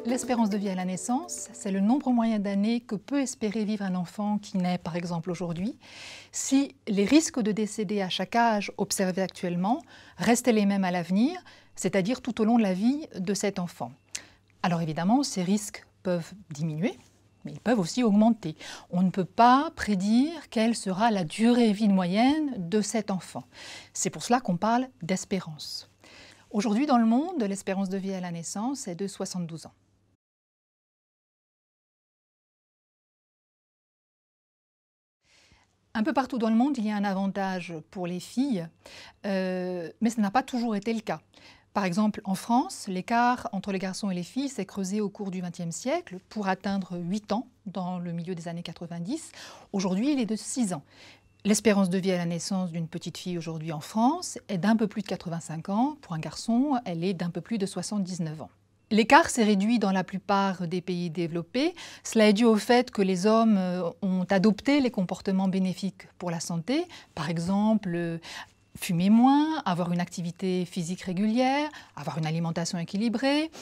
L'espérance de vie à la naissance, c'est le nombre moyen d'années que peut espérer vivre un enfant qui naît par exemple aujourd'hui, si les risques de décéder à chaque âge observés actuellement restaient les mêmes à l'avenir, c'est-à-dire tout au long de la vie de cet enfant. Alors évidemment, ces risques peuvent diminuer, mais ils peuvent aussi augmenter. On ne peut pas prédire quelle sera la durée de vie moyenne de cet enfant. C'est pour cela qu'on parle d'espérance. Aujourd'hui, dans le monde, l'espérance de vie à la naissance est de 72 ans. Un peu partout dans le monde, il y a un avantage pour les filles, mais ce n'a pas toujours été le cas. Par exemple, en France, l'écart entre les garçons et les filles s'est creusé au cours du XXe siècle pour atteindre 8 ans dans le milieu des années 90. Aujourd'hui, il est de 6 ans. L'espérance de vie à la naissance d'une petite fille aujourd'hui en France est d'un peu plus de 85 ans. Pour un garçon, elle est d'un peu plus de 79 ans. L'écart s'est réduit dans la plupart des pays développés. Cela est dû au fait que les hommes ont adopté les comportements bénéfiques pour la santé. Par exemple, fumer moins, avoir une activité physique régulière, avoir une alimentation équilibrée,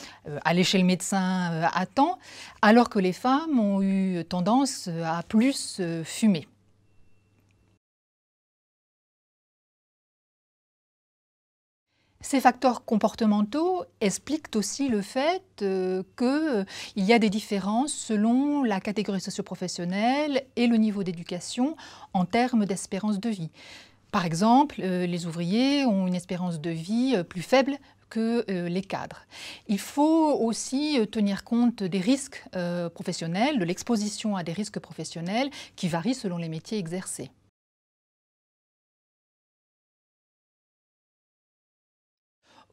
aller chez le médecin à temps, alors que les femmes ont eu tendance à plus fumer. Ces facteurs comportementaux expliquent aussi le fait qu'il y a des différences selon la catégorie socio-professionnelle et le niveau d'éducation en termes d'espérance de vie. Par exemple, les ouvriers ont une espérance de vie plus faible que les cadres. Il faut aussi tenir compte des risques professionnels, de l'exposition à des risques professionnels qui varient selon les métiers exercés.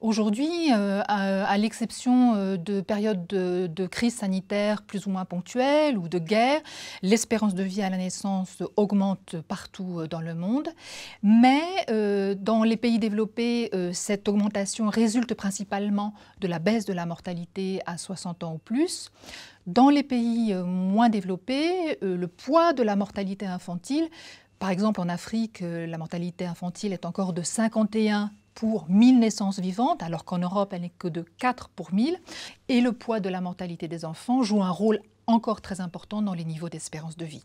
Aujourd'hui, à l'exception de périodes de crise sanitaire plus ou moins ponctuelles ou de guerre, l'espérance de vie à la naissance augmente partout dans le monde. Mais dans les pays développés, cette augmentation résulte principalement de la baisse de la mortalité à 60 ans ou plus. Dans les pays moins développés, le poids de la mortalité infantile, par exemple en Afrique, la mortalité infantile est encore de 51 pour 1000 naissances vivantes, alors qu'en Europe, elle n'est que de 4 pour 1000. Et le poids de la mortalité des enfants joue un rôle encore très important dans les niveaux d'espérance de vie.